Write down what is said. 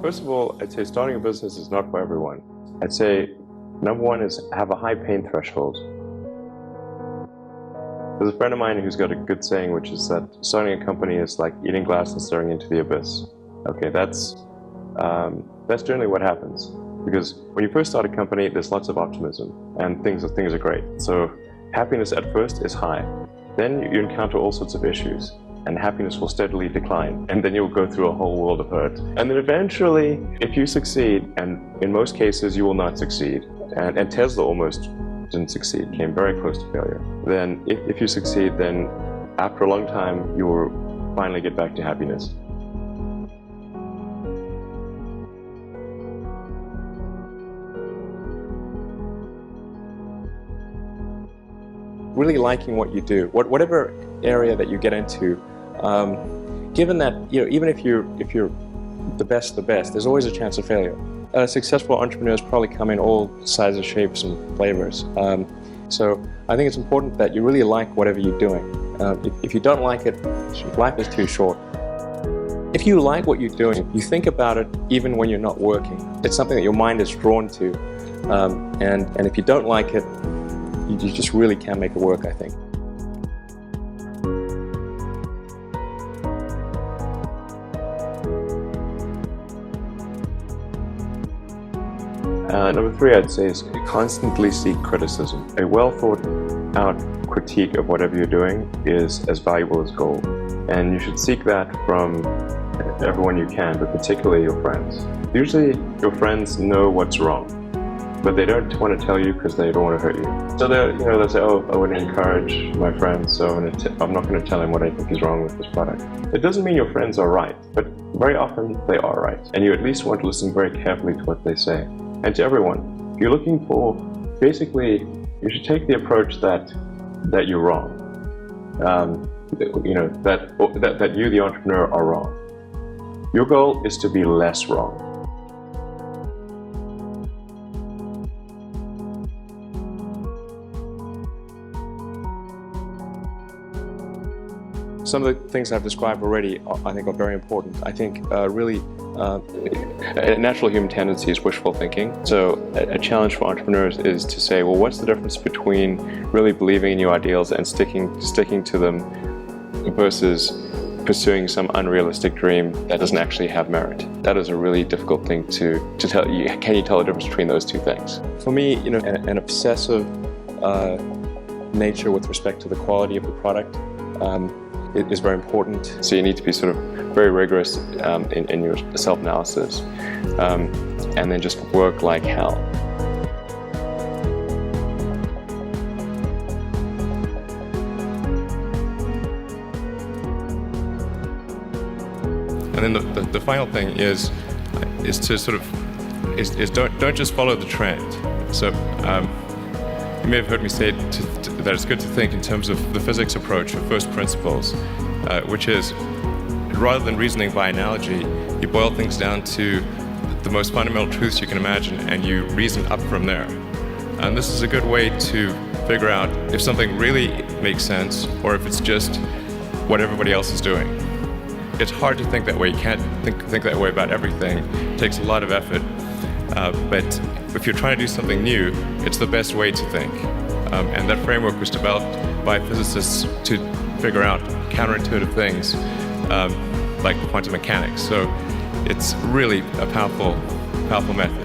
First of all, I'd say starting a business is not for everyone. I'd say number one is have a high pain threshold. There's a friend of mine who's got a good saying, which is that starting a company is like eating glass and staring into the abyss. Okay, that's generally what happens. Because when you first start a company, there's lots of optimism and things are great. So happiness at first is high. Then you encounter all sorts of issues, and happiness will steadily decline, and then you'll go through a whole world of hurt. And then eventually, if you succeed, and in most cases you will not succeed, and Tesla almost didn't succeed, came very close to failure, then if you succeed, then after a long time, you will finally get back to happiness. Really liking what you do, whatever area that you get into, given that even if you're the best, there's always a chance of failure. Successful entrepreneurs probably come in all sizes, shapes, and flavors. So I think it's important that you really like whatever you're doing. If you don't like it, life is too short. If you like what you're doing, you think about it even when you're not working. It's something that your mind is drawn to, and if you don't like it, you just really can't make it work, I think. Number three, I'd say, is constantly seek criticism. A well thought out critique of whatever you're doing is as valuable as gold. And you should seek that from everyone you can, but particularly your friends. Usually your friends know what's wrong, but they don't want to tell you because they don't want to hurt you. So they'll say, oh, I want to encourage my friend, so I'm not going to tell him what I think is wrong with this product. It doesn't mean your friends are right, but very often they are right. And you at least want to listen very carefully to what they say. And to everyone, if you're looking for, basically, you should take the approach that you're wrong. That you, the entrepreneur, are wrong. Your goal is to be less wrong. Some of the things I've described already, I think, are very important. I think really a natural human tendency is wishful thinking. So a challenge for entrepreneurs is to say, well, what's the difference between really believing in your ideals and sticking to them versus pursuing some unrealistic dream that doesn't actually have merit? That is a really difficult thing to tell you. Can you tell the difference between those two things? For me, an obsessive nature with respect to the quality of the product is very important. So you need to be sort of very rigorous in your self-analysis, and then just work like hell. And then the final thing is to sort of don't just follow the trend. So you may have heard me say that it's good to think in terms of the physics approach of first principles, which is, rather than reasoning by analogy, you boil things down to the most fundamental truths you can imagine, and you reason up from there. And this is a good way to figure out if something really makes sense, or if it's just what everybody else is doing. It's hard to think that way. You can't think that way about everything. It takes a lot of effort. But if you're trying to do something new, it's the best way to think. And that framework was developed by physicists to figure out counterintuitive things like quantum mechanics. So it's really a powerful method.